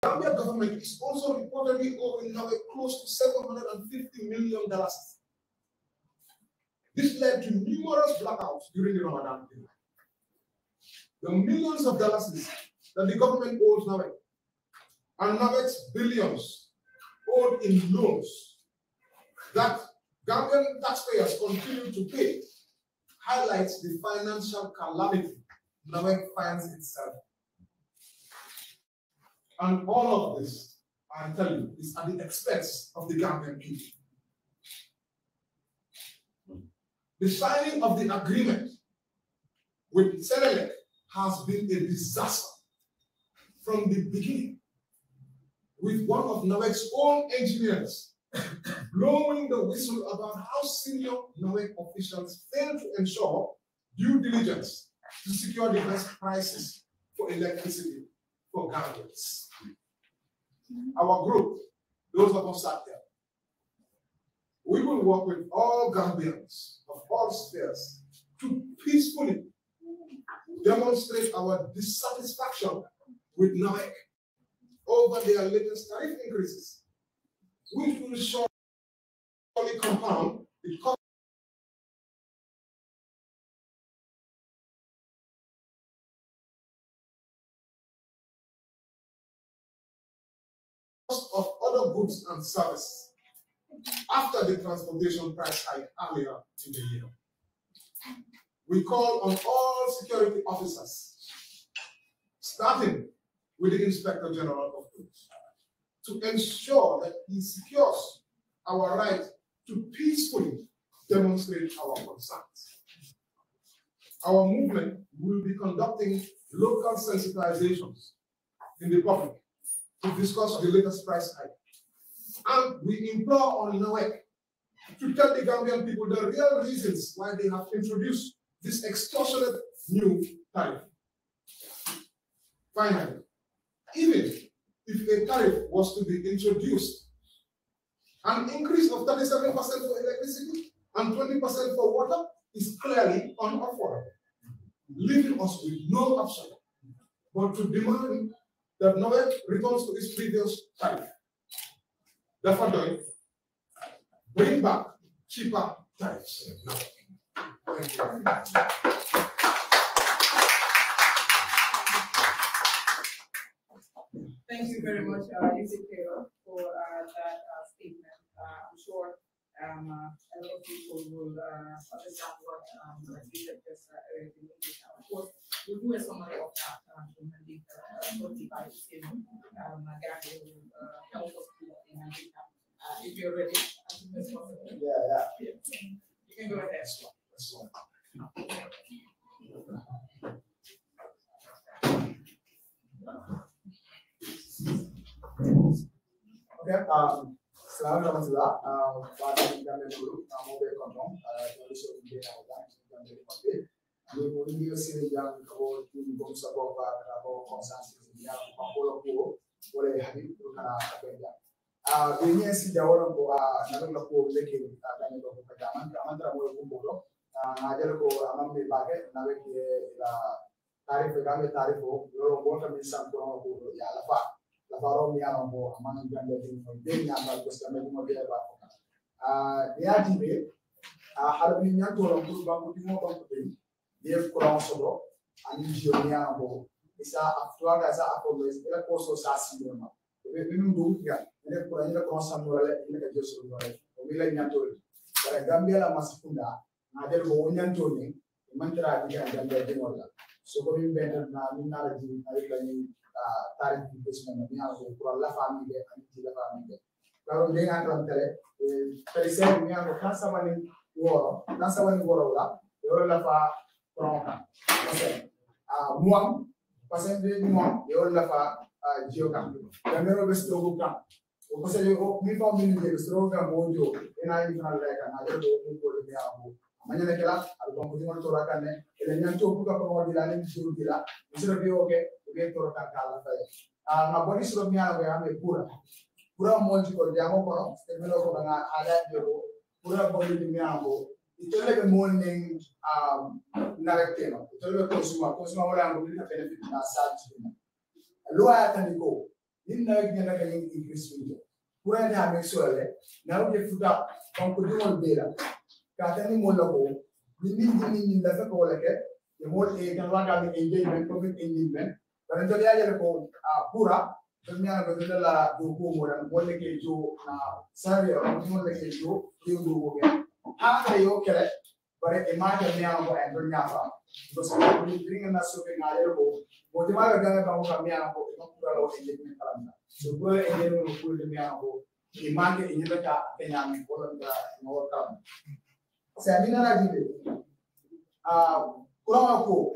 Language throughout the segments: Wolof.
Gambia government is also reportedly owing Nawec close to $750 million. This led to numerous blackouts during the Ramadan period. The millions of dollars that the government owes Nawec and Nawec's billions owed in loans that Gambian taxpayers continue to pay highlights the financial calamity Nawec finds itself. And all of this, I tell you, is at the expense of the Gambian people. The signing of the agreement with Senelec has been a disaster from the beginning, with one of Nawec's own engineers blowing the whistle about how senior Nawec officials failed to ensure due diligence to secure the best prices for electricity for Gambians. Our group, those of us out there, we will work with all Gambians of all spheres to peacefully demonstrate our dissatisfaction with Nawec over their latest tariff increases, which will surely compound the cost of other goods and services after the transportation price hike earlier in the year. We call on all security officers, starting with the Inspector General of Police, to ensure that he secures our right to peacefully demonstrate our concerns. Our movement will be conducting local sensitizations in the public to discuss the latest price hike. And we implore on Nawec to tell the Gambian people the real reasons why they have introduced this extortionate new tariff. Finally, even if a tariff was to be introduced, an increase of 37% for electricity and 20% for water is clearly unaffordable, leaving us with no option but to demand that Nawec returns to its previous tariff. Therefore, bring back cheaper tariffs. Thank you. Thank you very much, Ezekiel, for that statement. I'm sure a lot of people will understand what you just in English. Of course, we'll do a summary of that in the 45 statement. Gary will help us do that in if you're ready, as soon as possible. Yeah. You can go ahead. Okay, Salam Rahmatullah, Bada Gambian Group, Mobile Condom, Television Media, Gambian Monday. We will be seeing young about the bombs about consensus in the Pampola Pool, or a habit to Canada. We may see the order for another pool making a kind of Padaman, Kamandra Molo, Najalko, Amami Baget, Nawec, Tariff, Tariff, your water means some Yalafa. La faro mi ama mo amana gande din mo de nya ba ko sa me mo de ba ko ya dibe har mi nya to ro ko ba ko mo ba ko de ye ko ron so do ani ji o nya mo isa aftua ga sa apo mes ela ko so sa si do ma be be ndu ga ne ko ran ko sa mo le ne ka je so do o mi la nya to para Gambia la masukunda na de ko nya to ni mantra diga Gambia de mo la so ko mi be na mi na la ji ay la ni Tariff investment ni ako pour la famille anti la famille kalau dengan antara persen ni ako kansa mani woro la yoro la fa pronka muam pasen de muam yoro la fa jio kam kamero besto ko kam o ko se yo mi fa mi de besto kam mojo ena ni na la ka na de ko de ako manyana kala albo ko mo to ra kanne ele nyanto ko ko di la ni jio di la misro bi oke be to ra kala fa na boni suro mi ala ga me pura mo ji ko jamo ko te me lo ko na ala jero pura boni mi ambo itole be mo ning narekeno itole be consuma wala ngo ni benefit na sa ji lo ya taniko in Nawec nyanda ka increase window kura da make sure le now ke futa kon ko dimol bela ka tani mo lako ni da ko le ke the more kan waga be engagement public engagement but ndo ya ko pura dunia ko la do ko mo ran mo le ke jo na sari mo le ke jo yo do ko ke ha yo kele bare image me an ko en dunia fa because we bring na so ke ngale ko mo di ma ga ba ko me an ko no pura lo engagement kala so pura engagement ko de me an ko image inyata ka kenya me ko la no ka samina na jibe kurang ko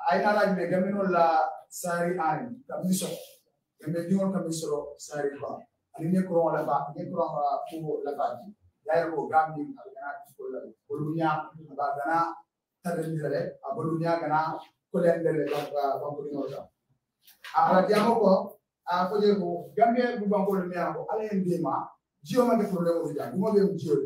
ay na la jibe gamino la sari ani kamiso gambe diol kamiso sari ba ani ne kurang la ba ne kurang ko la ba ya ko gambi ala ko la bolunya ba gana tadendele bolunya gana ko lendele ba ko no ta ala jamo ko ko je ko gambe bu banko le ko ala ndema jio ma de problème o ja mo be jio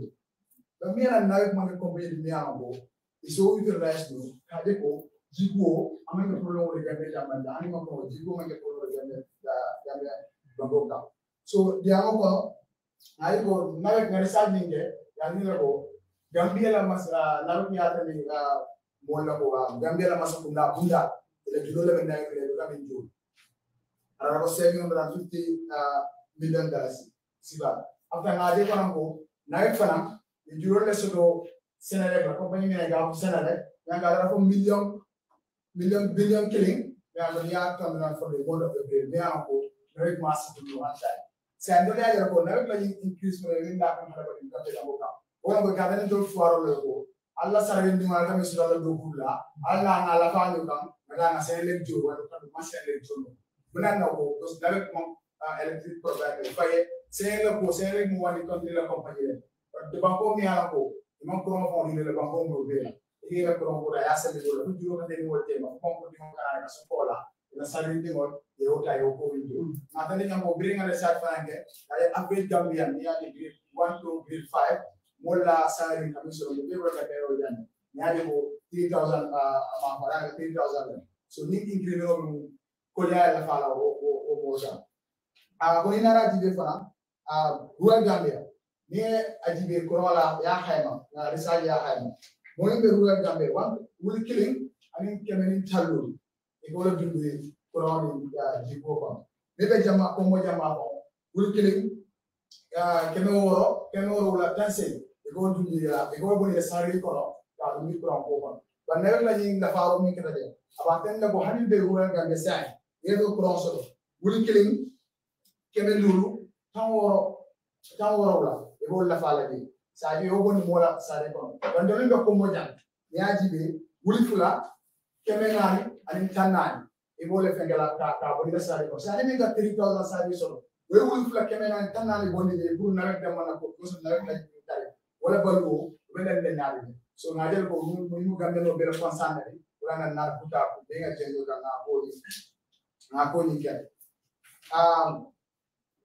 ba mi na Nawec ma ko be mi ko iso international kade ko jigo amanga problème o gambe jamanda ani ma ko jigo ma ke problème gambe banko ka so diamo ko ay ko Nawec ngare sa ninge ya ni ko Gambia la mas Nawec ya tani mo la ko Gambia la mas bunda le judo le Nawec le ga min jo ara ko $750 million siba after ngade ko nango Nawec fana le judo le soto Sénégal la compagnie ne ga Sénégal ya ga ko million billion killing ya no ya tam na for the world of the day ya ko Nawec mas to one side sendo ya ko Nawec la increase mo le nda ko ma ko ko ta ko wala ko ga do fuaro le ko alla sarren di ma kam sura do kula alla na la fa ñu kam nga na Sénégal jo wala ko ma Sénégal jo bunan na ko dos Nawec mo electric provider faye Sénégal mo wani country la compagnie de banko mi ala ko non ko mo ni le banko mo be ni le ko mo da ya se le do juro ka ni wote ma ko di mo kana ka sokola la sarren di mo e o ta yo ko windu na tani mo bringa le sat fange ay average Gambian ni ya grade 1 to grade 5 mola sarren kamiso mo be wala ka yo jan ni ali mo 3000 ma fara 3000 so ni increase no ko ya la fala o mo ja ko ni nara jibe fana ruwa Gambia ni ajibe ko wala ya hayma na risal ya hayma mo ni be ruwa Gambia wan wuli killing ani kemeni tallu e ko la dundu ko rawani jiko ko be be jama ko mo jama ko wuli killing keme woro wala tanse e ko dundu ya e ko boni sari ko ka ni ko ko ba Nawec la ni la faaro mi kete de abaten la ko hani be ruwa Gambia sai e do ko so wuli killing keme lulu tan woro la e ko la faala bi sa yo boni mola sare ko don do ndo ko mo jang ya jibe wuli fula keme nani ani tanani e ko le fengela ka boni la sare ko sa ni ga 3000 sare so we wuli fula keme nani tanani boni de buru Nawec dem na ko so Nawec la ni tare wala balgo be den naari so na del ko mu Gambia no be responsable wala na buta ko be nga jendo ka na ko ni ke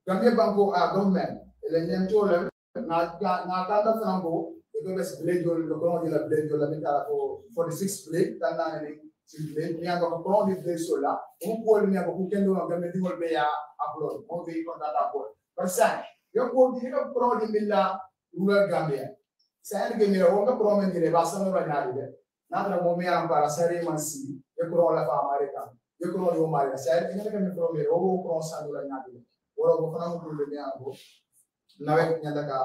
Gambia banko government ele nyento le na tanda franco e ko bes blejo le ko di la blejo la meta ko 46 blade tanda ne si blade ni ko ko di blade sola o ko ni ko kendo na Gambia di wol be ya upload mo be ko data upload par sa yo ko di ko di milla rural Gambia sa en ge mi o ko pro men dire basta no ba nyali de na tra mo me am para sare mansi e ko la fa america e ko yo mari sa en ge mi pro me o ko sa no la nyali wala ko fana mo dole ne abo Nawec nyanda ka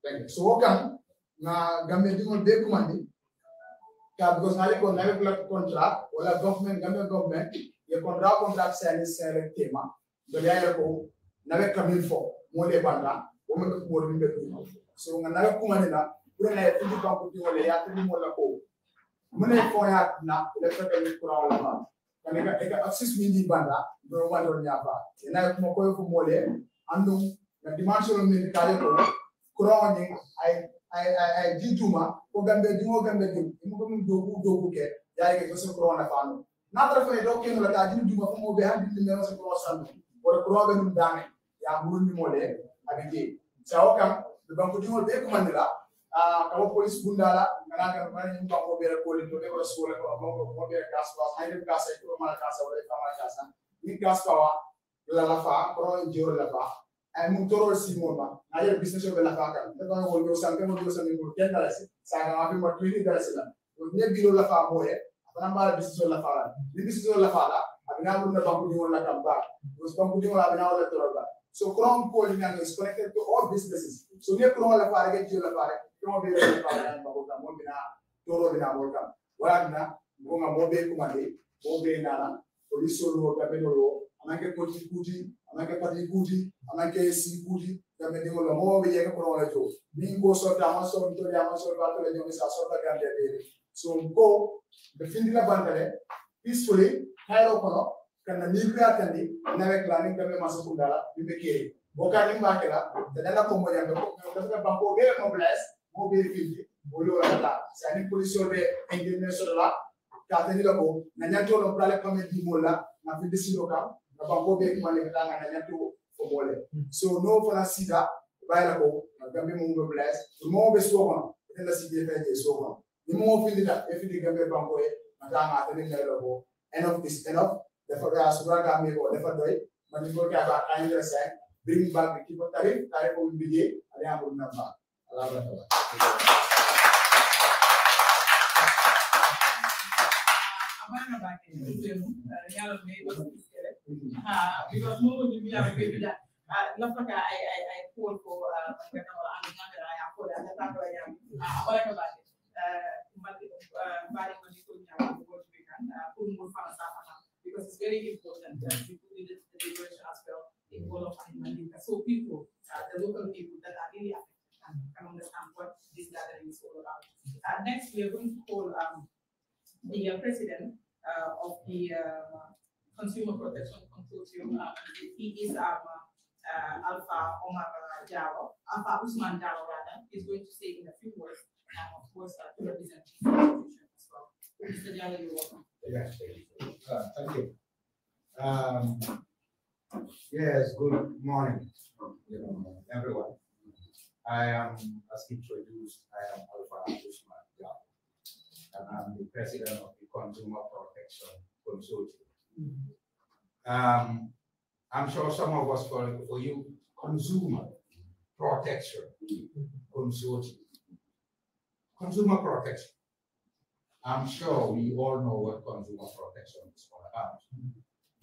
ben so kan na Gambia dingol be kumandi ka because na ko Nawec la contract wala government Gambia government ye contract sale tema do ya ko Nawec kamil fo mo le banda o mo ko mo be ko so nga Nawec kumandi na pour na indi banko dingol ya tini mo la ko mo ne fo ya na le fa ka ni kura wala ba kaneka eka access mindi banda do ma do nyaba ina ko ko mole andu na dimension min kale ko kura ni ay jijuma ko Gambia di mo ko min dogu ke yaay ke so kura na fanu na tra fa do ken la ta jijuma ko mo be handi ni no so kura sandu wala kura be min dane ya muru ni mole abije sawo kam do banko di mo be ko mandila kawo police bundala ngana kan mani mba ko bere ko to be ko sole ko mo bere gas ba hay gas ko mala gas wala ka mala gas ni gas ba la lafa kono joro lafa ay mun toro simoma ayer business o lafa kan da ko wol sanke mo ko ken dala se sa ga ma fi mo twini dala se la ko ne bilo lafa moye abana mala business o lafa la ni business o lafa la abina mun na banku ni wala kamba ko banku ni wala abina wala toro ba so kron ko ni is connected to all businesses so ne kron lafa ga jiro lafa ko be lafa la ba ko mo bina toro bina mo kam wala na mo be kumande mo be nana police lo ga be lo amanke koti kuti amanke pati kuti amanke si kuti ga be lo mo be yeka ko wala jo ni ko so ta ma so to ya ma so ba to le jo sa so ta ga de so ko be findila bandale peacefully hayro kono kana ni ko atandi Nawec planning ga be maso kundala bi be kere bo ka ni ba kala da dala ko mo ya ko ga banko be mo bless mo be findi o lo la sa ni police be engineer so la katani la ko na nyanto lo prale kame di mola na fi desido kam na banko be ko male kata na nyanto fo mole so no for la sida bayla ko gambe mo be bless mo be so kono e la sida fe so kono ni mo fi dida e fi di gambe banko e na ta ma tani la ko enough is enough the for ya sura gambe ko the for doy man ko ka ba kan la sa bring back the people tariff ko bije ali amul na ba ala ba because more than me, I'm going to Lafaka, I call for because it's very important that we do the liberation as well in all of our so people, the local people that are really affected can understand what this gathering is all about. Next, we are going to call the president of the Consumer Protection Consortium. He is Alpha Omar Jalo, Alpha Usman Jalo rather, is going to say in a few words, of course, to represent his institution as well. Mr. Jalo, you're welcome. Yes, thank you. Yes, good morning, everyone. I am, as introduced, I am Alpha Usman Jalo, and I'm the president of the Consumer Protection Consortium. I'm sure some of us, for you, Consumer Protection Consortium. Consumer protection. I'm sure we all know what consumer protection is all about.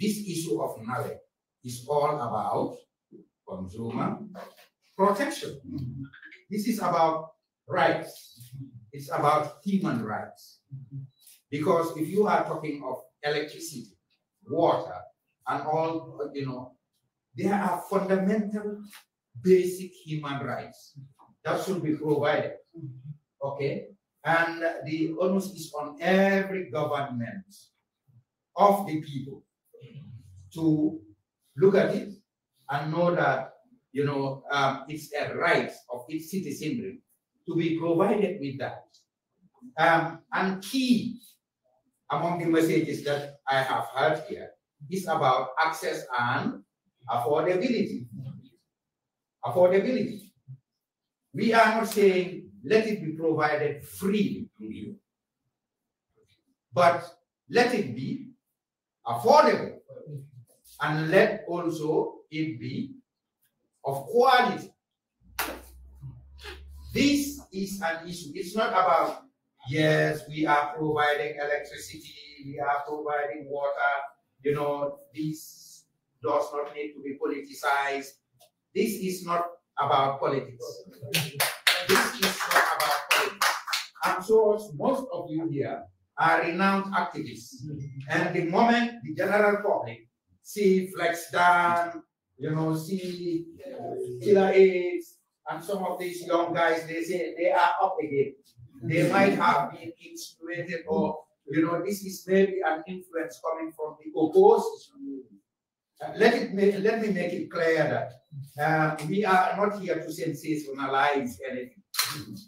This issue of Nawec is all about consumer protection. This is about rights. It's about human rights. Because if you are talking of electricity, water, and all, there are fundamental, basic human rights that should be provided. Okay? And the onus is on every government of the people to look at it and know that, it's a right of its citizenry to be provided with that. And key among the messages that I have heard here is about access and affordability. Affordability. We are not saying let it be provided freely to you, but let it be affordable, and let also it be of quality. This is an issue. It's not about, yes, we are providing electricity, we are providing water, this does not need to be politicized. This is not about politics. This is not about politics. I'm sure most of you here are renowned activists. And the moment the general public see Flex Dan, see Killer AIDS, and some of these young guys, they say they are up again. They might have been inspired, or, this is maybe an influence coming from the opposition. Let me make it clear that we are not here to sensationalize anything.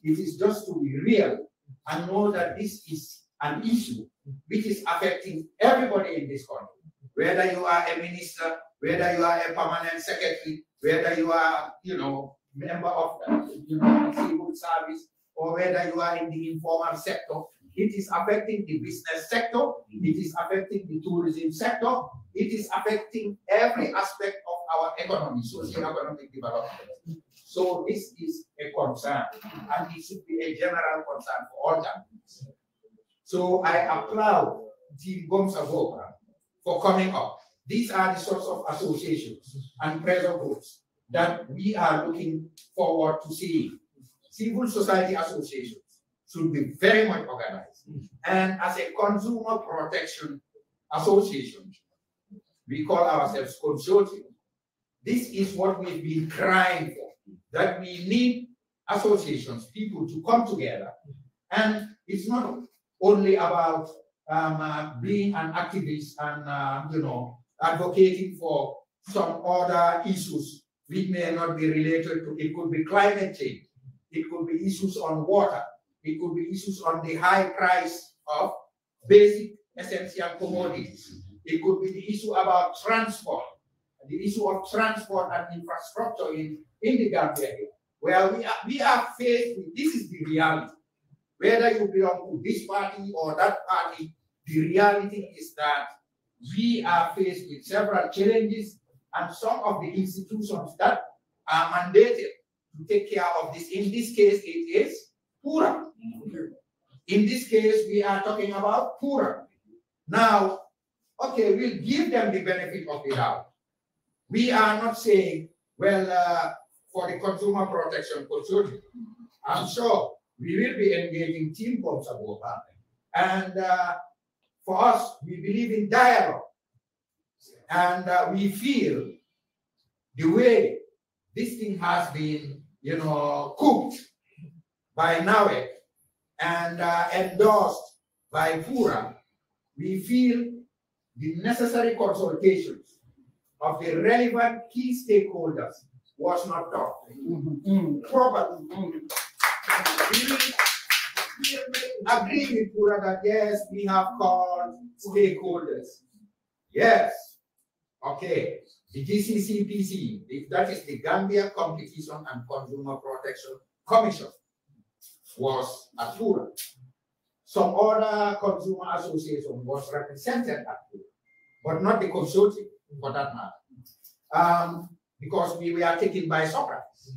It is just to be real and know that this is an issue which is affecting everybody in this country. Whether you are a minister, whether you are a permanent secretary, whether you are, member of the civil service, or whether you are in the informal sector, it is affecting the business sector, it is affecting the tourism sector, it is affecting every aspect of our economy, socio-economic development. So this is a concern, and it should be a general concern for all Gambians. So I applaud Team Gomsa for coming up. These are the sorts of associations and pressure groups that we are looking forward to seeing. Civil society associations should be very much organized. And as a consumer protection association, we call ourselves consortium. This is what we've been crying for, that we need associations, people to come together. And it's not only about being an activist and, advocating for some other issues which may not be related to, it could be climate change, it could be issues on water, it could be issues on the high price of basic essential commodities. It could be the issue about transport, the issue of transport and infrastructure in the Gambia here, where we are faced with, this is the reality. Whether you belong to this party or that party, the reality is that we are faced with several challenges, and some of the institutions that are mandated to take care of this, in this case, it is PURA. In this case, we are talking about PURA. Now, okay, we'll give them the benefit of the doubt. We are not saying, well, for the consumer protection consortium, I'm sure we will be engaging Team Gomsa. And for us, we believe in dialogue. And we feel the way this thing has been, cooked by Nawec and endorsed by PURA, we feel the necessary consultations of the relevant key stakeholders was not done. Probably. We agree with PURA that yes, we have called stakeholders. Yes. Okay. The GCCPC, that is the Gambia Competition and Consumer Protection Commission, was at PURA. Some other consumer association was represented at PURA, but not the consortium for that matter, because we were taken by surprise.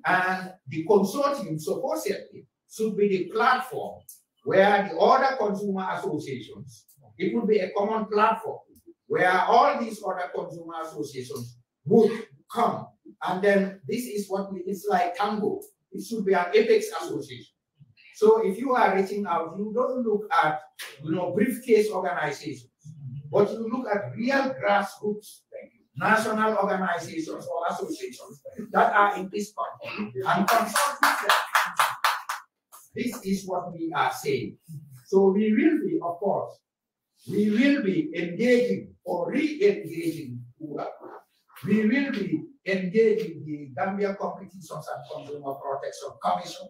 And the consortium supposedly should be the platform where the other consumer associations, it would be a common platform where all these other consumer associations would come. And then this is what it's like tango. It should be an apex association. So if you are reaching out, you don't look at, briefcase organizations, but you look at real grassroots, national organizations or associations that are in this country and consult with them. This is what we are saying. So we will be, of course, we will be engaging or re-engaging PURA. We will be engaging the Gambia Competitions and Consumer Protection Commission,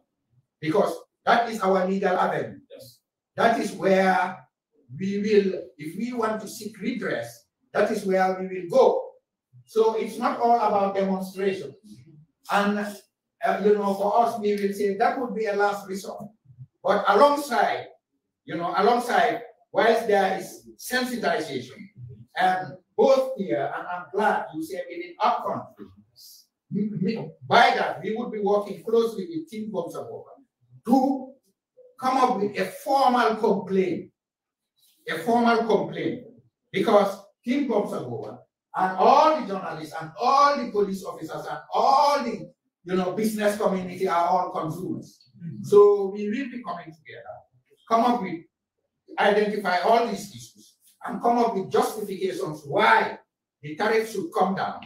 because that is our legal avenue. Yes. That is where we will, if we want to seek redress, that is where we will go. So it's not all about demonstration. And, for us, we will say that would be a last resort. But alongside, whilst there is sensitization, and both here, and I'm glad you said it in our country, by that, we would be working closely with Team Gomsa to come up with a formal complaint, because Team Gomsa and all the journalists and all the police officers and all the business community are all consumers. So we will be coming together, come up with, identify all these issues, and come up with justifications why the tariff should come down.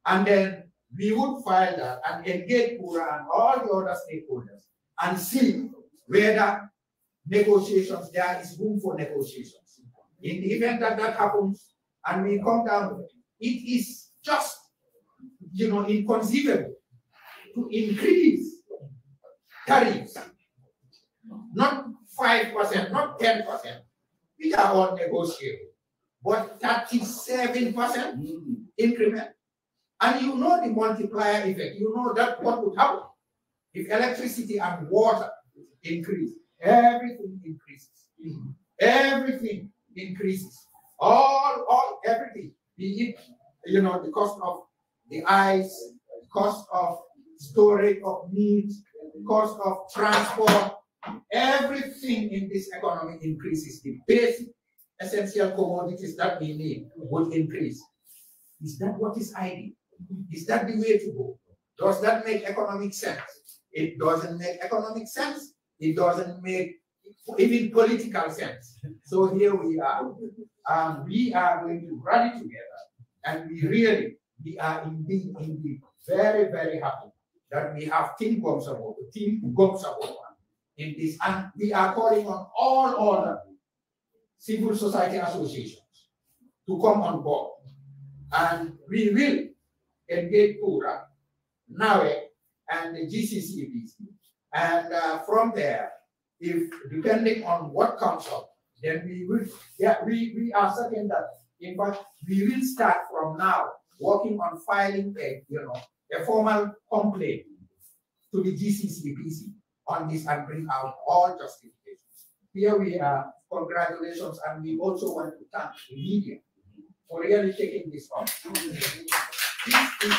And then we would file that and engage PURA and all the other stakeholders and see whether negotiations, there is room for negotiations. In the event that that happens and we come down, it is just, inconceivable to increase tariffs, not 5%, not 10%. We are all negotiable, but 37% increment. And the multiplier effect, that what would happen if electricity and water increase. Everything increases. Everything increases. all everything, be it, the cost of the ice, cost of storage of meat, cost of transport, everything in this economy increases. The basic essential commodities that we need will increase. Is that what is ideal? Is that the way to go? Does that make economic sense? It doesn't make economic sense. It doesn't make even political sense. So here we are. We are going to rally together, and we are indeed very, very happy that we have Team Gomsabo in this, and we are calling on all other civil society associations to come on board, and we will engage Pura, Nawec, and the GCCBC, and from there, if depending on what comes up, then we will. Yeah, we are certain that in fact we will start from now working on filing a formal complaint to the GCCBC on this and bring out all justifications. Here we are. Congratulations, and we also want to thank the media for really taking this on. This is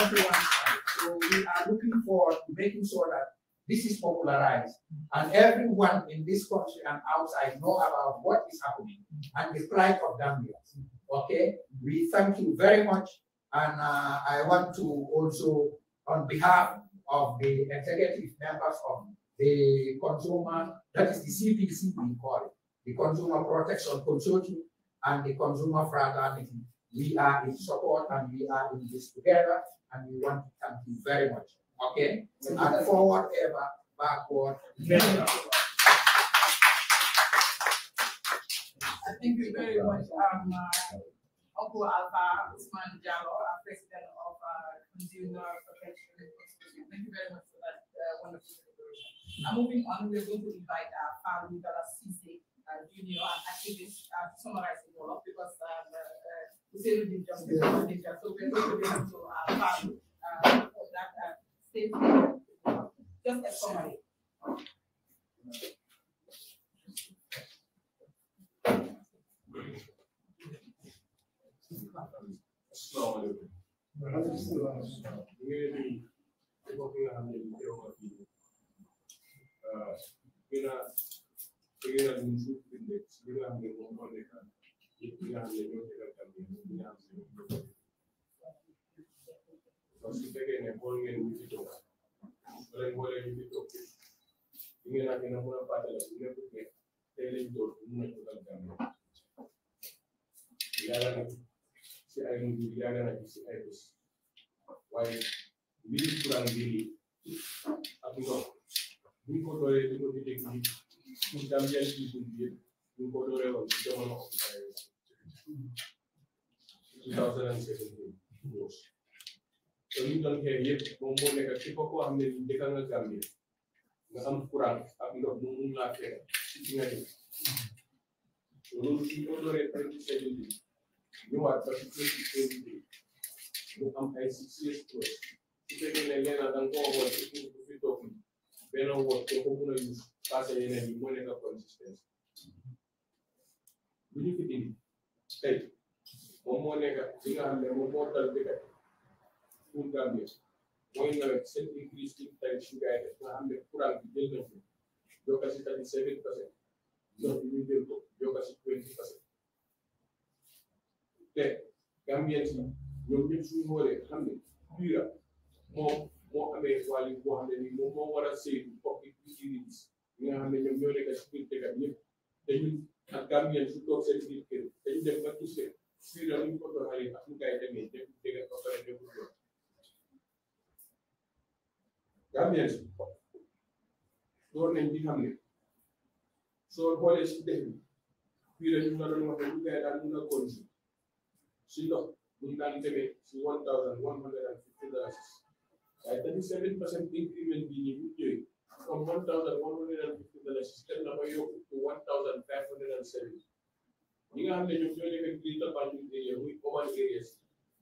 everyone's time. So we are looking forward to making sure that this is popularized and everyone in this country and outside know about what is happening and the plight of Gambians. Okay, we thank you very much, and I want to also, on behalf of the executive members of the consumer, that is the CPC we call it, the Consumer Protection Consortium and the Consumer Fraternity, we are in support and we are in this together, and we want to thank you very much. Okay? And forward ever, backward never. Thank you very much, Uncle Alpha Usman Jallo, President of Consumer Protection Consortium. Thank you very much for that wonderful preparation. Now, moving on, we're going to invite Faru Cisse, junior activist, to summarize it all up because we say we did just so we're going to be able to Faru for that statement. Just a summary. Why we kurang diri aku no we ko dore di ko technique pour Gambian people bi we ko dore on jamono of 2017 so ñu don ke yépp moom moo nekk ci ko xam ne ñu dëkk nga Gambie nga am kurang ak ndox mu mun laa fekk ci nga def loolu ci ko dore 2017 ñu waat ba ci 2023 mu am ay success stories su fekkee ne leena da nga koo xool ci ku fi toog benn woot te ko mun a use passé yeneen yi moo nekk consistance bu ñu fi indi tey moom moo nekk li nga xam ne moom moo dal dëkk pour Gambie mooy nawet seen increase ci tariff sugar yi nga xam ne courant bi jël na fi yokka si 37%, ndox bi ñu jël ko yokka si 20%. te Gambien si ñoom ñëpp suñu xoolee xam ne biira moo amee wàllu boo xam ne nii moom moo war a saytu fokk utilities yi nga xam ne ñoom ñoo nekk si biir dëkk ñëpp te ñun ak Gambien su toog seen biir kër dañu dem ba touché biira ñu ko doxalee ak ñu kay demee ñëpp dëgg ba pare ñëpp doon Gambien si door nañ di xam ne soo xoolee si dëkk bi biira ñu nga doon wax ne ñu kay daal mun a continuer si ndox ñu daan demee si $1,150 waaye 37% increment bi ñu ñëwee from $1,150 dem na ba yokku to $1,570 ñi nga xam ne ñoom ñoo nekk Greater Banjul area muy urban areas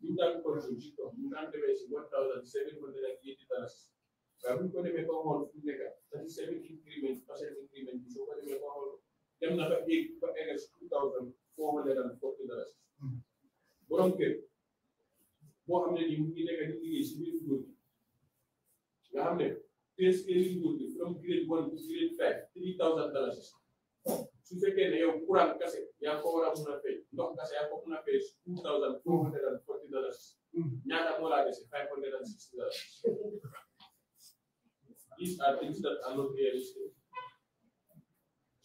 ñu daan contrôle ci ndox ñu daan demee si $1,780 waaye bu ñu ko demee ba xool fu nekk 37% increment bi soo ko demee ba xool dem na ba egg si $2,500 $440. borom kër boo xam ne nii mu ngi nekk di liggéey si biir nguur gi nga xam ne pay scale nguur gi from grade 1 to grade 5 $3,000 su fekkee ne yow courant kase yaa ko war a mun a fay ndox kase yaa ko mun a fay $2,440 ñaata moo laa dese $560. These are things that are not realistic.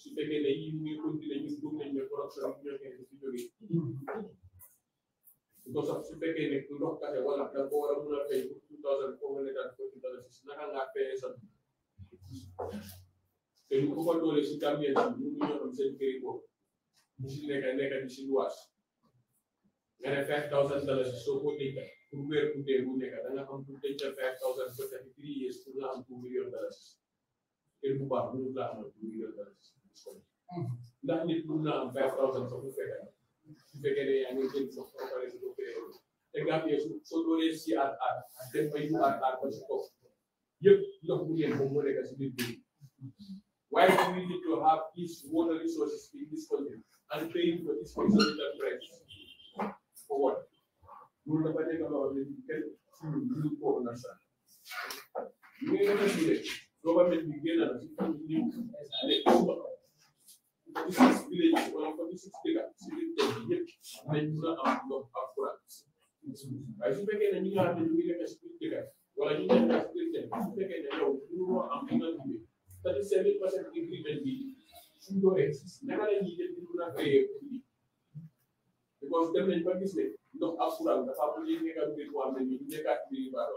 Su fekkee ne yii mu ngi continuer ñu gëm nañ ne production bi ñoo ngi fi jógee because of su fekkee ne ndox kase wala da ko war a mun a fay $2,440 naka ngaa fayee sa te ñu ko doole si Gambien si ñu ñoo am seen kër boobu mu si nekk di si luwaas nga ne $5,000 soo ko denc pour weer bu dee bu nekk da nga am pour denc $5,000 for 33 years pour nga am $2 million kër bu baax mënul laa amal $2 million ndax nit mun na am $5,000 sax bu fekkee su fekkee ne yaa ngi jël sax ba pare si doo fee te Gambien soo doolee si aar dem ba yu aar ba si kaw yëpp ndox bu ngeen moom moo nekk si biir bi. Why do we need to have these water resources in this country and paying for this exorbitant price? For what? We will never take a lot of it. You can understand. You may never see it. Government begin and new this is village or 46 bigger. Then you know I'm not upfront. I think again, and you have to do it as bigger. Well, I think that's good. Again, you know I'm not doing it. 37% increment bi suñ ko exist naka la ñuy def di mun a fayee because dem nañ ba gis ne ndox ak courant dafa am lu nekk ak biir boo xam ne nii nekkaat biir baax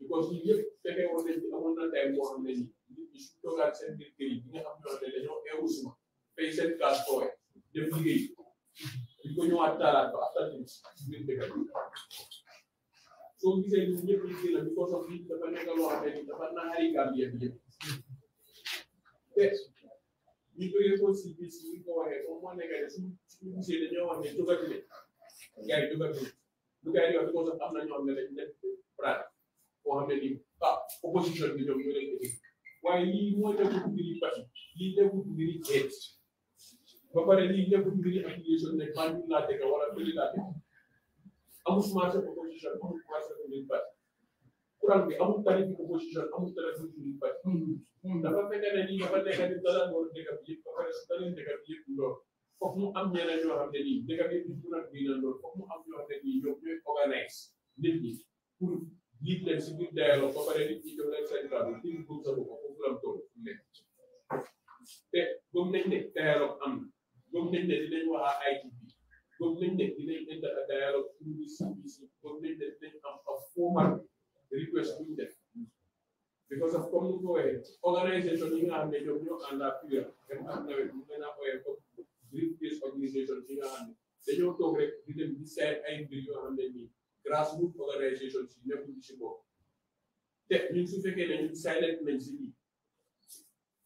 because ñun yëpp fekkee woon nañ amoon na time boo xam ne nii nit ñi suñ toogaat seen biir kër yi bi nga xam ne dañoo eewu suma fay seen gaz foowe dem liggéey di ko ñëwaat taalaat ba after timis biir dëkk bi soo gisee ñun ñëpp ñu gën a because of lii dafa nekk loo xam ne nii dafa naxari Gambia bi yëpp ñu jógee ko si biir si ñu ko waxee comme moo nekk ne suñu gisee dañoo wax ne jógati ne gars yi jógati lu gars yi wax because of am na ñoo xam ne dañ def pratique boo xam ne nii opposition bi ñoom ñoo leen indi waaye lii moo nekkul mbiri parti lii nekkul mbiri xeet ba pare lii nekkul mbiri affiliation ne man ñu laa dëkk wala bëri laa dëkk amul marché opposition amul marché mbiri parti courant bi amul tarif opposition amul tarif mbiri parti dafa fekk ne nii dafa nekk ni dara ngoor dëkk bi yëpp ba pare su dalee dëkk bi yëpp lool foog mu am ñeneen ñoo xam ne nii dëkk bi yëpp mun a diina lool foog mu am ñoo xam ne nii ñoom ñooy organise nit ñi pour jiit leen si biir dialogue ba pare nit ñi jox leen seen kàddu nit ñi gëm sa bopp foofu la toll nekk te gëm nañ ne dialogue am na gëm nañ ne dinañ wax ak ITP gëm nañ ne dinañ enter a dialogue pour ñu CBC gëm nañ ne dinañ am a formal request bu ñu def because of comme ni ko waxee organisation yi nga xam ne ñoom ñoo ànd ak PUR dem am nawet bu gën a ooyee comme green based organisation yi nga xam ne dañoo toog rek di dem di seet ay mbir yoo xam ne nii grassroots organisation si nekkul ci bopp te ñun su fekkee ne ñun silent nañ si lii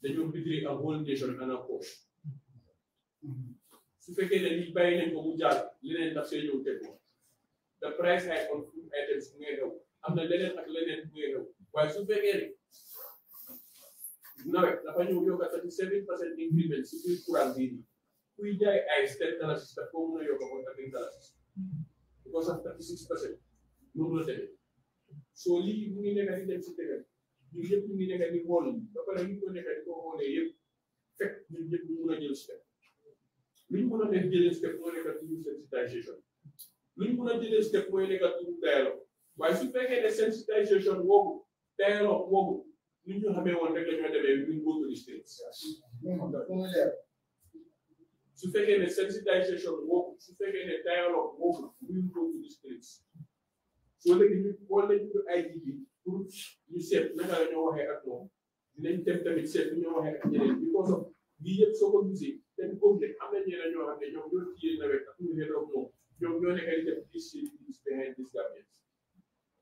dañoo betray a whole nation and a cause su fekkee ne lii bàyyi nañ ko mu jàll leneen daf see ñëw teg ko the price hike on food items bu ngay xew am na leneen ak leneen bu ngay xew waaye su fekkee ne nawet dafa ñëw yokk 37% increment si biir courant bii nii kuy jaay ay $10 daf ko mën a yokk ko $13 because of 36% noonu la demee soo lii mu ngi nekk di dem si tegal ñun ñëpp ñu ngi nekk di xool ba pare ñu ko nekk di ko xoolee yëpp fekk ñun ñëpp ñu mun a jël step lu ñu mun a def jëlee step mooy nekk tuuti sensitisation lu ñu mun a jëlee step mooy nekk tuuti dialogue waaye su fekkee ne sensitisation woowu dialogue woowu lu ñu xamee woon rek la ñoo demee ñu go to the streets su fekkee ne sensitisation woowu su fekkee ne dialogue woowu ñu go to the streets soo léegi ñu xool nañ ko IDP pour ñu seet naka la ñoo waxee ak moom dinañ dem tamit seet lu ñoo waxee ak ñeneen because of lii yëpp soo ko gisee te comme ne am na ñeneen ñoo xam ne ñoom ñoo téye nawet ak ñu xeetoog moom ñoom ñoo nekk di def this behind this government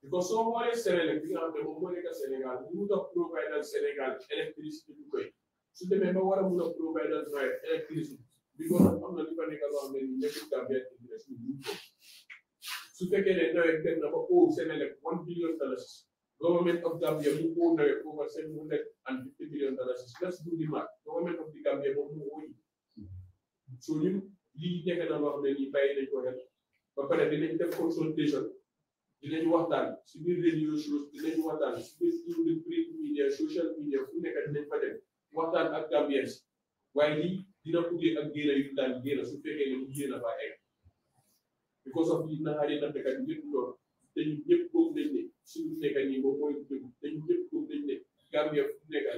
because soo xoolee Sénégal bi nga xam ne moom moo nekk Sénégal mu mun a provider Sénégal électricité bu koy su demee ba war a mun a provider électricité because am na li fa nekk loo xam ne ni nekkul Gambien interest ñu ko su fekkee ne nawet dem na ba oo Sénégal $1 billion government of Gambia mu oo nawet over $750 million let's do the math government of the Gambia moom mu oo yi so ñun lii nekk na loo xam ne nii bàyyi nañ ko xel ba pare dinañ def consultation dinañ waxtaan si biir radio shows dinañ waxtaan si biir print media social media fu nekk dinañ fa dem waxtaan ak Gambians waaye lii dina ubbee ak génn yu daan génn su fekkee ne mu génn faa egg because of li naxaari nappkat yi ñëpp loolu te ñun ñëpp boobu nañ ne suñu nekk nii moom mooy dëgg te ñun ñëpp boobu nañ ne Gambia fu nekk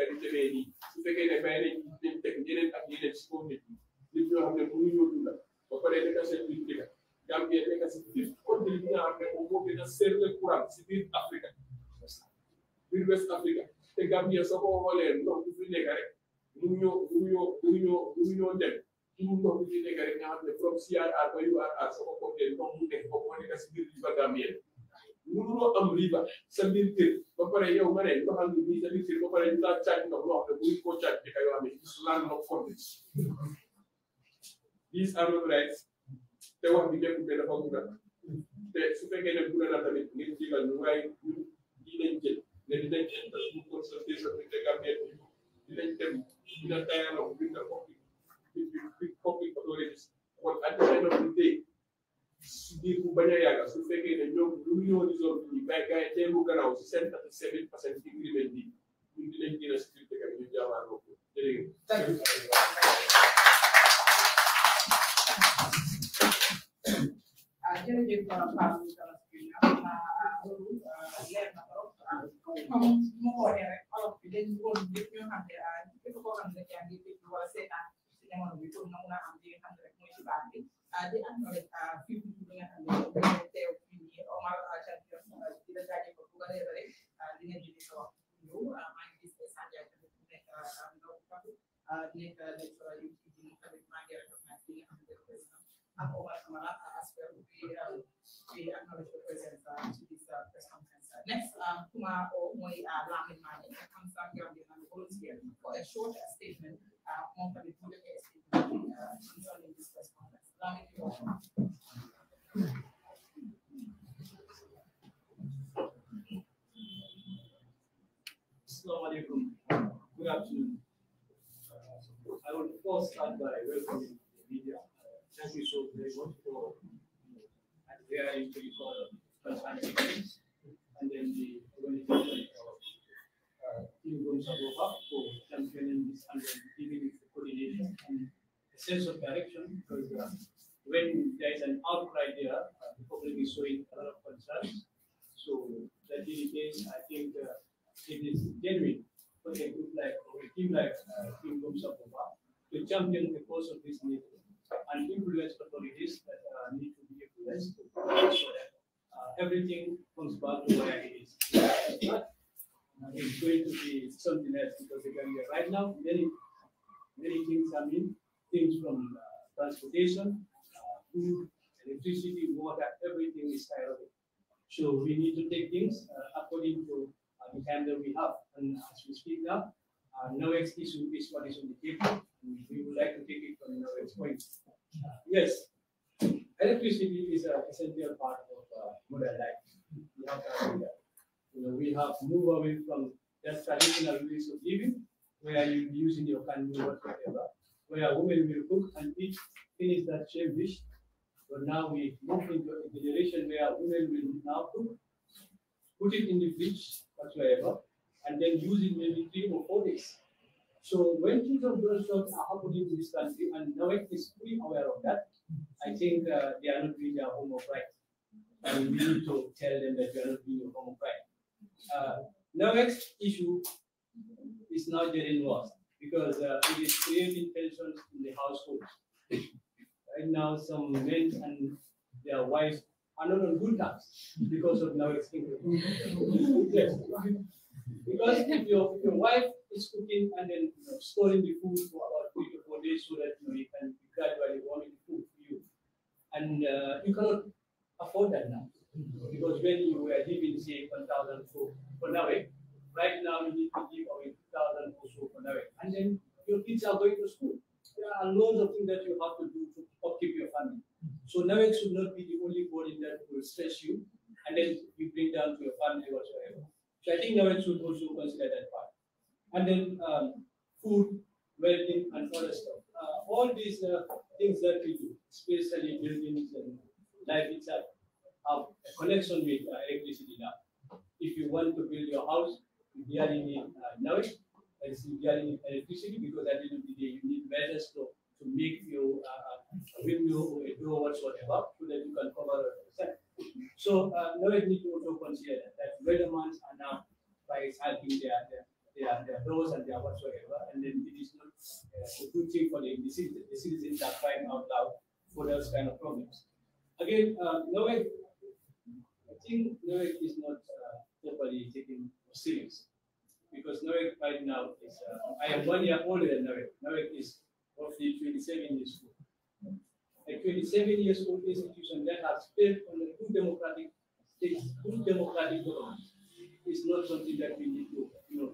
di demee nii su fekkee ne bàyyi nañ teg ñeneen ak ñeneen si kaw nit ñi ñoo xam ne mënuñoo dunda ba pare nekk seen biir dëkk Gambia nekk si fifth country bi nga xam ne moom moo gën a seetlu courant si biir Afrique biir West Africa te Gambia soo ko xoolee ndox bu fi nekk rek mënuñoo dem ci ndox bu fi nekk rek nga xam ne from CRR ba URR soo ko compter ndox mu nekk boobu moo nekk si biir riba Gambia mënuloo am riba sa biir kër ba pare yow nga ne ndoxal bi nii sa biir kër ba pare ñu laa caaj ndox loo xam ne mënuñ koo caaj dëkk yoo xam ne islam of countries these are not rights te wax bi nekkul te dafa gudda te su fekkee ne gudda na tamit ngir digal ñu waaye ñu dinañ jël ne dinañ jël ñu consultation bi te Gambia dinañ dem dina dialogue with the public authorities kon at the end of the day su biir bu bañ a yàgg su fekkee ne ñoom lu ñoo résolve ñu bay gars yi teelu gannaaw si 7% agreement bi ñun dinañ gën a si biir dëkk ñu jaawaaroo ko jërëjëf Pape loolu leer na trop comme mu ko waxee rek olof bi dañ woon ñëpp ñoo xam ne képp koo xam ne yaa ngi déglu wala seetaan si jamono bi pour nga mun a am li nga xam ne rek mooy xibaar bi di am rek fii bi nga xam ne ñoo teew fii nii Omar champion di la jaajëfal bu bëree bëri di nga jëli sa wax ñëw maa ngi gis Sanjay tamit mu nekk ndaw Fatou nekk lecturer yu ci di tamit maa ngi recognize li nga xam ne président ak Omar Camara aspect we acknowledge the presence to this press conference. Next, Kuma Moy Lamin Mane comes down here and volunteer for a short statement on the statement concerning this press conference. Lamin, you welcome. Assalamu alaikum. Good afternoon. I would first start by welcoming the media. Thank you so very much for adhering to the call of transparency and then the organization of Team Sabova for championing this and then giving it the coordination and a sense of direction because when there is an outcry there, the public is showing a lot of concerns. So that being the case, I think it is genuine for a group like or a team like Team Sabova to champion the cause of this need and influence authorities that need to be influenced so that everything comes back to where it is. It's going to be something else because again, right now, many things I mean, things from transportation, food, electricity, water, everything is skyrocketing. So we need to take things according to the time that we have. And as we speak now, Nawec issue is what is on the table. We would like to take it from Nawec's point. Yes, electricity is an essential part of modern life. We have to that. We have moved away from that traditional ways of living, where you using your canoe or whatever, where women will cook and eat, finish that same dish. But now we move into a generation where women will now cook, put it in the fridge whatsoever, and then use it maybe 3 or 4 days. So when things of those sorts are happening in this country, and Nawec is fully aware of that, I think they are not doing their homework right. And we need to tell them that they are not doing their homework right. Nawec's issue is now getting worse because it is creating tensions in the household. Right now, some men and their wives are not on good terms because of Nawec's income. Yes. Because if your wife is cooking and then storing the food for about 3 to 4 days so that you can gradually warming the food for you, and you cannot afford that now because when you were giving say 1,000 for Nawec, right now you need to give away 2,000 or so for Nawec, and then your kids are going to school. There are loads of things that you have to do to upkeep your family. So Nawec should not be the only burden that will stress you and then you bring down to your family whatsoever. So I think Nawec should also consider that part. And then food, welding, and other stuff. All these things that we do, especially buildings and life itself, have a connection with electricity now. If you want to build your house, you really need Nawec, and you really need electricity, because at the end of the day, you need measures to make your window or a door whatsoever, so that you can cover it. So Nawec need to also consider that weathermans are now by helping their doors and their whatsoever, and then it is not a good thing for the citizens. The citizens are crying out loud for those kind of problems. Again, Nawec, I think Nawec is not properly taken serious, because Nawec right now is, I am 1 year older than Nawec. Nawec is roughly 27 years old. A 27 years old institution that has built on a good democratic state, good democratic government, is not something that we need to,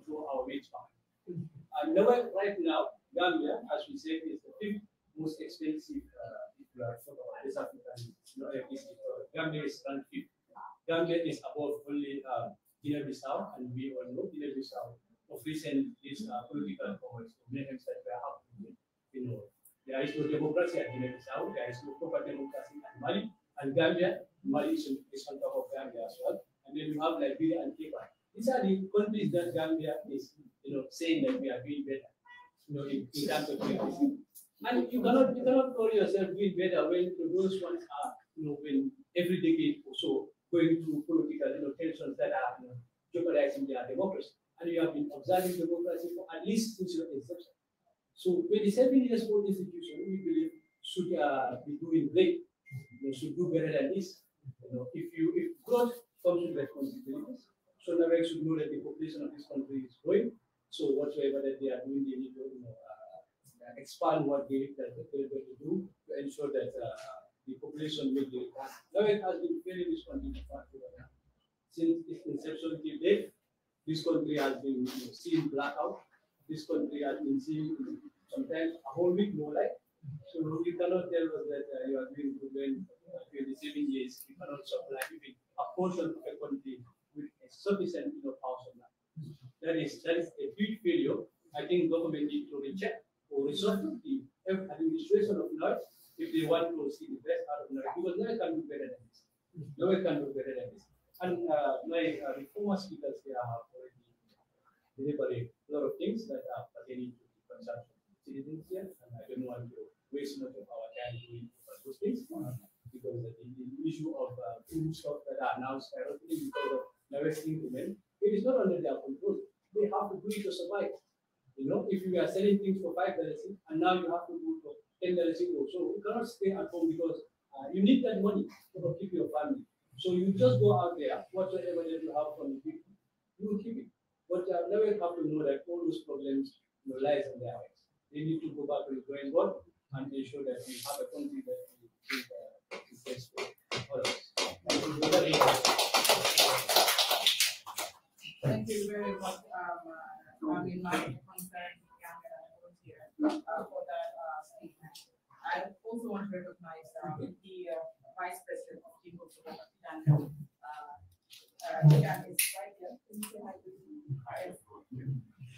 throw our weight on. And Nawec right now, Gambia, as we said, is the 5th most expensive West African Gambia is ranked 5th. Gambia is above only Guinea-Bissau, and we all know Guinea-Bissau of recent is political powers, mayhem that we are happening. There is no democracy at Guinea-Bissau, there is no proper democracy at Mali, and Gambia, Mali is on top of Gambia as well. And then you have Liberia and Cape Verde. These are the countries that Gambia is, saying that we are doing better, in terms of democracy. And you cannot call yourself doing better when those ones are, when every decade or so going through political tensions that are jeopardizing their democracy. And you have been observing democracy for at least since your inception. So 27 years old institution, we believe, should be doing great. Should do better than this. If growth comes with responsibilities, so Nawec should know that the population of this country is growing. So whatsoever that they are doing, they need to expand what they're going to do to ensure that the population make the return. Nawec has been failing this country since its inception till date. This country has been seeing blackout. This country has been seeing sometimes a whole week no light. So you cannot tell us that you are going to win 27 years. You cannot supply even a portion of a country with a sufficient power supply. That is a huge failure. I think government needs to recheck or resort the administration of Nawec if they want to see the best out of Nawec, because Nawec can do better than this. Nawec can do better than this. And my reformer speakers here have already delivered a lot of things that are pertaining to the consumption of citizens here, and I don't want to waste much of our time doing those things, because the issue of food stuff that are now skyrocketing because of Nawec's increment, it is not under their control. They have to do it to survive. If you are selling things for $5 and now you have to do for $10 or so, you cannot stay at home because you need that money to keep your family. So you just go out there, whatever that you have from the people, you will keep it. But Nawec have to know that all those problems lies in their hands. They need to go back to the drawing board and ensure that we have a country that is best for all of us. Thank you very much, having my concern here for that statement. I also want to recognize the Vice President of Team of Daniel. Sidan is right here. Can you say hi to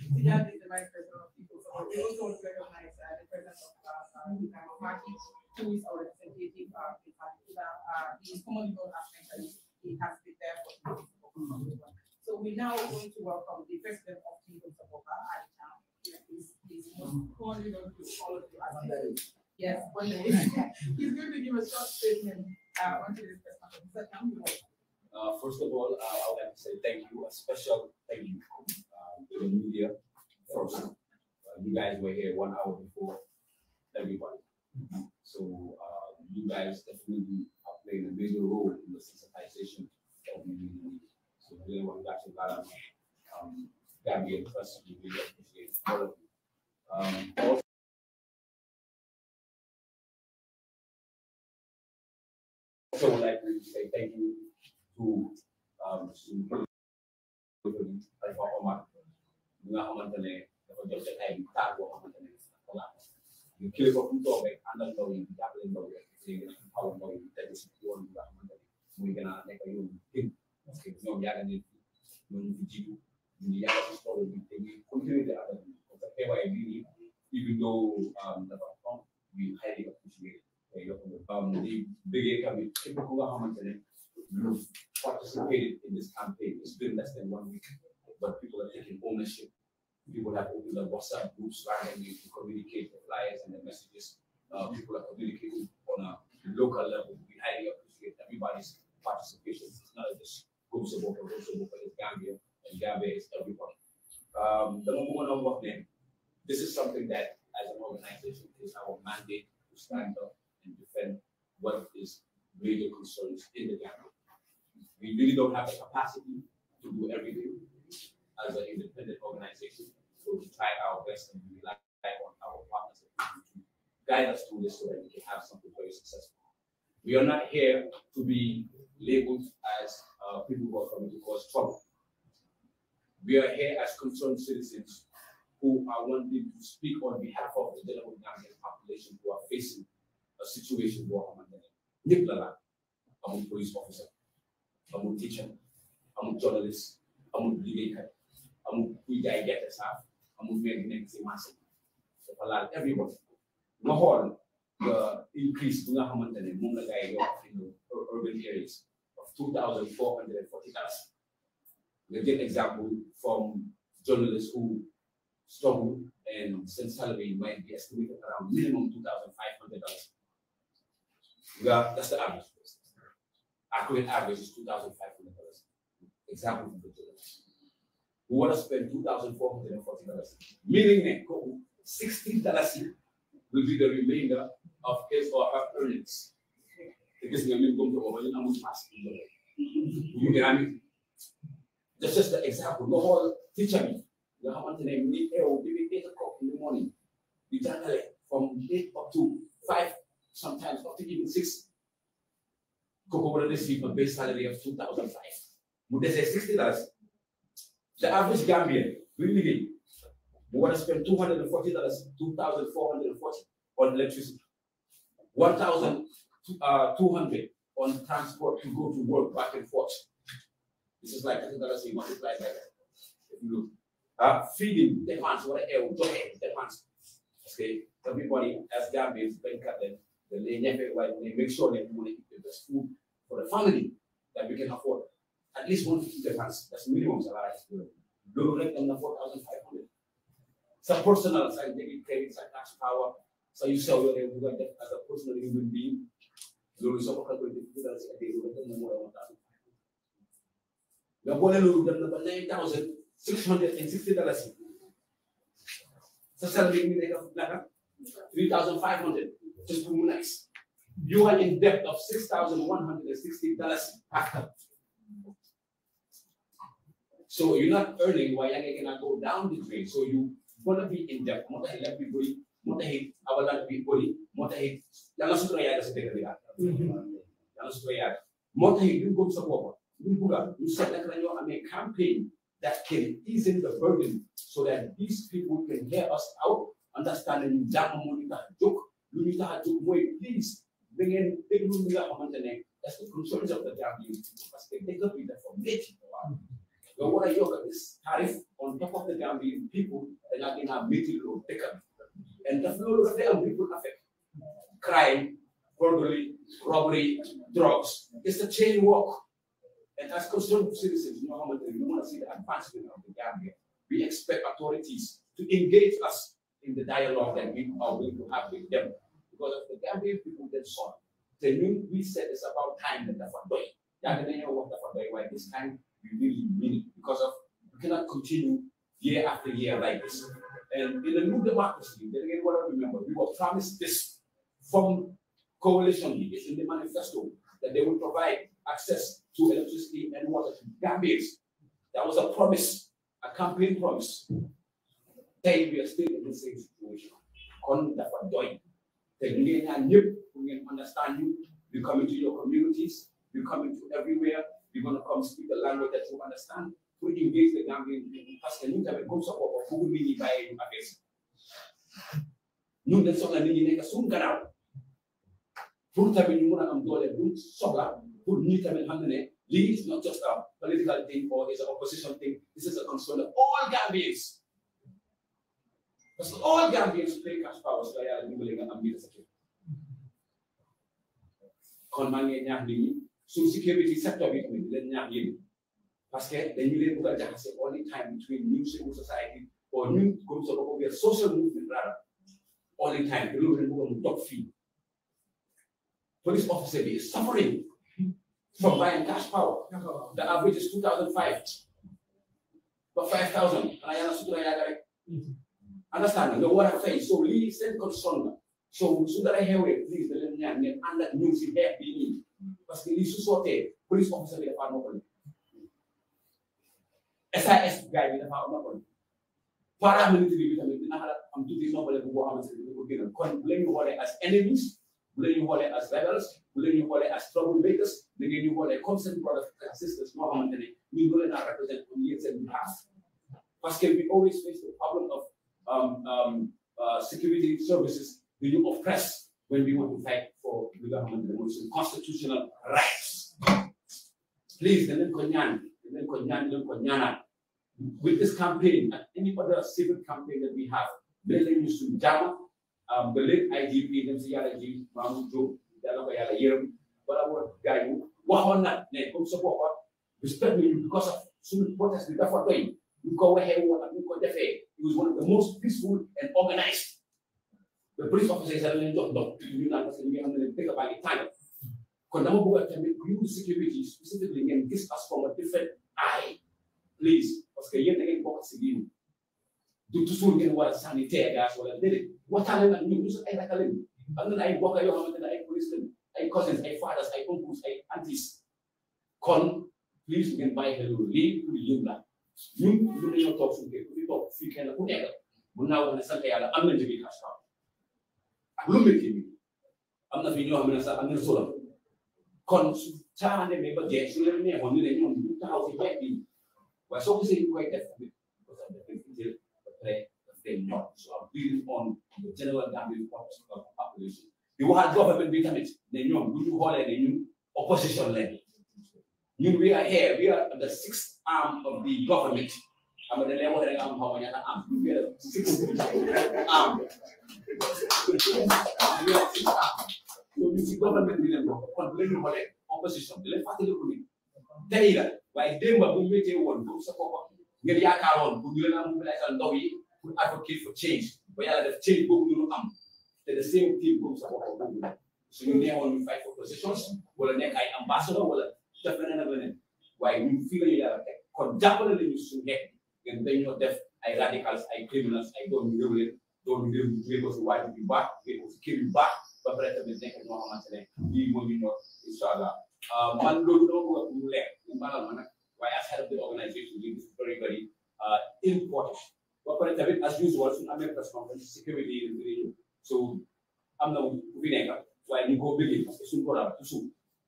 Sidan is the Vice President of People. So we also want to recognize the presence of Martin, who is our representative in particular. He is commonly known as mentioned. He has been there for so we now going to welcome the President of Team of Saboka at town. He's most commonly known to all of you as yes, one day. He's going to give a short statement on today's press conference. First of all, I would like to say thank you, a special thank you to the media first. You guys were here 1 hour before everybody. So you guys definitely are playing a major role in the sensitization of the media. So really want to actually Gambia first, we really appreciate all of you. Also would like to say thank you to Alpha Omar. We are Hamantane, the job that I am Tago Hamantane. You kill for Puto, and I'm going to Japan, saying how I'm going to tell you one Hamantane. We're gonna make a young thing. No Yagan, no Fiji, the other story, we continue the other. Even though the we highly appreciate it. The big campaign, people who are participated in this campaign. It's been less than 1 week, but people are taking ownership. People have opened up WhatsApp groups randomly to communicate the flyers and the messages. People are communicating on a local level. We highly appreciate everybody's participation. It's not just groups of work, it's Gambia, and Gambia is everybody. The number one of them, this is something that, as an organization, is our mandate to stand up and defend what is major concerns in the Gambia. We really don't have the capacity to do everything as an independent organization, so we try our best and we rely on our partners to guide us through this so that we can have something very successful. We are not here to be labeled as people who are coming to cause trouble. We are here as concerned citizens who are wanting to speak on behalf of the general Gambian population who are facing a situation where I'm a police officer, I'm a teacher, I'm a journalist, I'm a leader, I'm a get the staff, I'm a next everybody. No the increase in the urban areas of 2,440. We get an example from journalists who struggle and since salary might be estimated around minimum $2,500. That's the average. Accurate average is $2,500. Example from the journalists who want to spend $2,440, meaning $60 will be the remainder of his or her earnings. That's just the example. The whole teacher me. You have to name me 8 o'clock in the morning. You generally from 8 up to 5, sometimes up to even 6. Coco will receive a base salary of $2,500. Would they say $60? The average Gambian, really, we want to spend $240, $2,440 on electricity, $1,200 on transport to go to work back and forth. This is like $100 you multiply by that. If you look, feeding demands, what demands. Okay, everybody as Gambians, they make sure that we eat the best food for the family that we can afford. At least 150 demands. That's minimum salary. Don't let them afford 4,500. Some personal scientific credits and tax power. So you sell your as a personal human being. You will suffer $9,660. So salary $3,500. Just too nice. You are in debt of $6,160 after. So you're not earning while you cannot go down the drain. So you want to be in debt. Everybody, our land people, you go support. You said that a campaign that can ease the burden so that these people can hear us out, understanding joke. Please bring in that's the concerns of the Gambian because they could be the formation. But what I look at this tariff on top of the Gambian people, and I can have material taken. And the flow of them people affect crime, burglary, robbery, drugs. It's a chain walk. And as concerned citizens, you know how much we want to see the advancement of the Gambia. We expect authorities to engage us in the dialogue that we are going to have with them. Because of the Gambian people that saw, the new we said it's about time that the Fadoy. Why this time we really mean it because of we cannot continue year after year like this. And in the new democracy, then again, what I remember, we were promised this from coalition leaders in the manifesto that they would provide access to electricity and water to Gambians. That was a promise, a campaign promise. Today we are still in the same situation. We can understand you. We come into your communities. We come into everywhere. We're going to come speak the language that you understand. We engage the Gambian people. Parce que nous avons comme ça pour beaucoup de mini bail avec. Nous ne sommes pas ni les personnes ganaw. Pour taper nous na am dole bu soxla pour ñu tamit xam ne li is not just a political thing or is an opposition thing. This is a concern of all Gambians. Because all Gambians play cash power so yeah, we will am kon maa ngi ñaax nit ñi suñ security sector bi tamit leen ñaax yéen parce que dañu leen bëgg a jaxase all the time between new civil society or new groups of a social movement rather all the time te loolu leen bëgg mu toog fii police officer bi is suffering from buying cash power. The average is 2005 but 5,000 and I understand understand the water face so really send concern so that I hear it please the leen ngeen ànd ak ñun si xeex bi nii parce que lii su sootee police officer bi dafa noppali SAS gars yi dafa noppali paramilitary bi tamit dina am tuuti noppale bu boo xamante ne ko gënal kon bu leen ñu xoolee as enemies bu leen ñu xoolee as rebels bu leen ñu xoolee as troublemakers da ngeen ñu xoolee comme seen brothers and sisters moo xamante ne ñu doon leen a represent on yéen seen behalf parce que we always face the problem of security services do you oppress when we want to fight for the government the most constitutional rights please dañ leen ko ñaan with this campaign and any other civil campaign that we have dañ leen ñu suñu jàmm the late IGP dem si yàlla ji Mamadou Diop yàlla ko yàlla yërëm wala wala gars yi waxoon na ne comme sa boppa respect me because of suñu protest bi dafa doy ñu ko waxee woon ak ñu ko defee it was one of the most peaceful and organized the police officers are leen jox ndox ñu naan parce que ñu ngi xam ne dëkk baa ngi tàng kon dama bëgg a tamit you security specifically ngeen gis us from a different eye please parce que yéen da ngeen bokk si biir du toujours ngeen war a sanitaire gaz wala déedéet waxtaan ak ñun toujours ay rakale am na ay bokk yoo xamante ne ay police lañ ay cousins ay fathers ay uncles ay aunties kon please ngeen bàyyi xel loolu lii pour yéen la ñun mën nañoo toog suñu kër ku fi toog fii kenn ku nekk mun naa wax ne sant yàlla am na njëgi cash cow ak lu métti bi am na fi ñoo xam ne sax am na solo kon su caarane mais ba jeex su leen neexoon ñu ne ñoom ñu taxaw si xeex bi waaye soo gisee ñu koy def tamit parce que dafay jël ba pare dafay ñor so am building on the general Gambian population di waxaat government bi tamit ne ñoom bu ñu xoolee ne ñun opposition lañ ñun we are here we are the sixth arm of the government xam nga dañ lay wax rek am xaw ma ñaata am we are the sixth arm so ñu si government bi leen bokk kon bu leen ñu xoolee opposition bi leen fàttali ko ni tey la waaye démb bu ñu méttee woon pour sa bopp ngeen yaakaaroon pour ñu leen a mobiliser ndaw yi pour advocate for change ba yàlla def change boobu ñu am te the same team comme sa bopp boobu suñu neexoon ñu fight for positions wala nekk ay ambassador wala def leneen ak leneen waaye ñun fii la ñu yàlla teg kon jàppale lañu suñu nekk ngeen dañoo def ay radicals ay criminals ay doomu réew leen doomu réew ñu jógee ko si waajur yu baax jógee ko si kër yu baax ba pare tamit nekk ñoo xamante ne lii moo ñu ñor incha allah man loolu dama bëgg a mu leer ñu maanaam ma nag waaye as head of the organisation this is very very important ba pare tamit as usual suñu amee press conference security yi dina ñëw so am na ku fi nekk waaye ñu ko bëggee parce que suñu ko daal toujours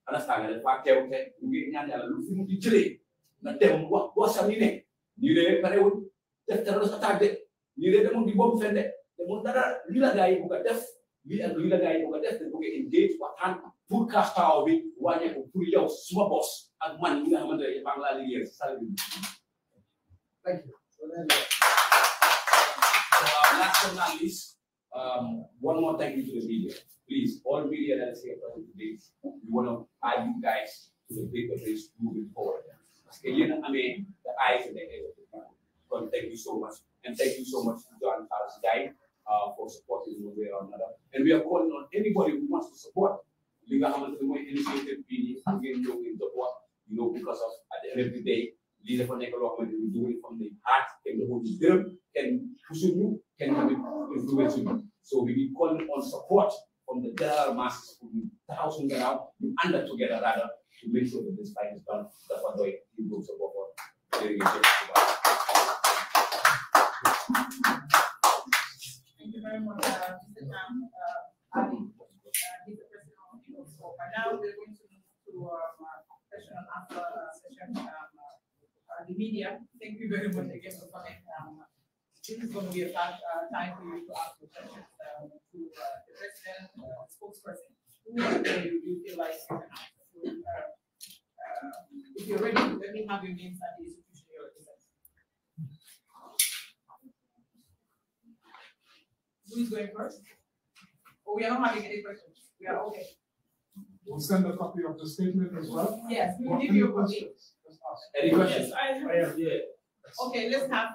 understand nga dafa teew te ñu ngi ñaan yàlla lu fi mu di jëlee na dem wax boo sam ni ne ñu de parewul def terrorist attaque de ñu de demoon di bomb fen de demoon dara lii la gars yi bëgg a def lii ak lii la gars yi bëgg a def te bëgg a engage waxtaan pour cash power bi wàññeeku pour yow suma boss ak man ñi nga xamante ne maa ngi laa liggéeyal si salle bi. Thank you. So last but not least, one more thank you to the media. Please, all media that is here present today, we want to add you guys to the bigger race moving forward. I mean, the eyes and the ears of the people. So thank you so much. And thank you so much to John Carlos Guy for supporting one way or another. And we are calling on anybody who wants to support. We got the more initiative media, again, support, because of at the end of the day, leader for Nicaragua, we do it from the heart, and the whole system can push you, can influence you. So we be calling on support from the general masses who be thousands around, and together rather, to make sure that this fight is done. That's what we will support for. Thank you very much, Mr. Tam. Ali, he's the president of the So by now, we're going to move to question and answer session. The media, thank you very much again for coming. This is going to be a time for you to ask questions to the president, spokesperson. Who do you feel like you can answer? If you're ready, let me have your names and the institution you're representing. Who is going first? Oh, we are not having any questions. We are okay. We'll send a copy of the statement as well. Yes, we'll What give any you a copy. questions? Just ask. Any questions? Yes, I have, yeah. Okay, let's have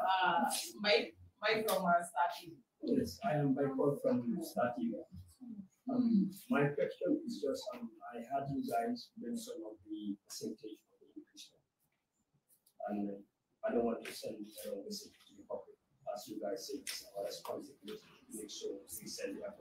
Mike from Star TV. Yes, I am Michael from Star TV. My question is just, I had you guys mention of the percentage of the increase. And I don't want to send a message to the public. As you guys say, it's our responsibility to make sure we send the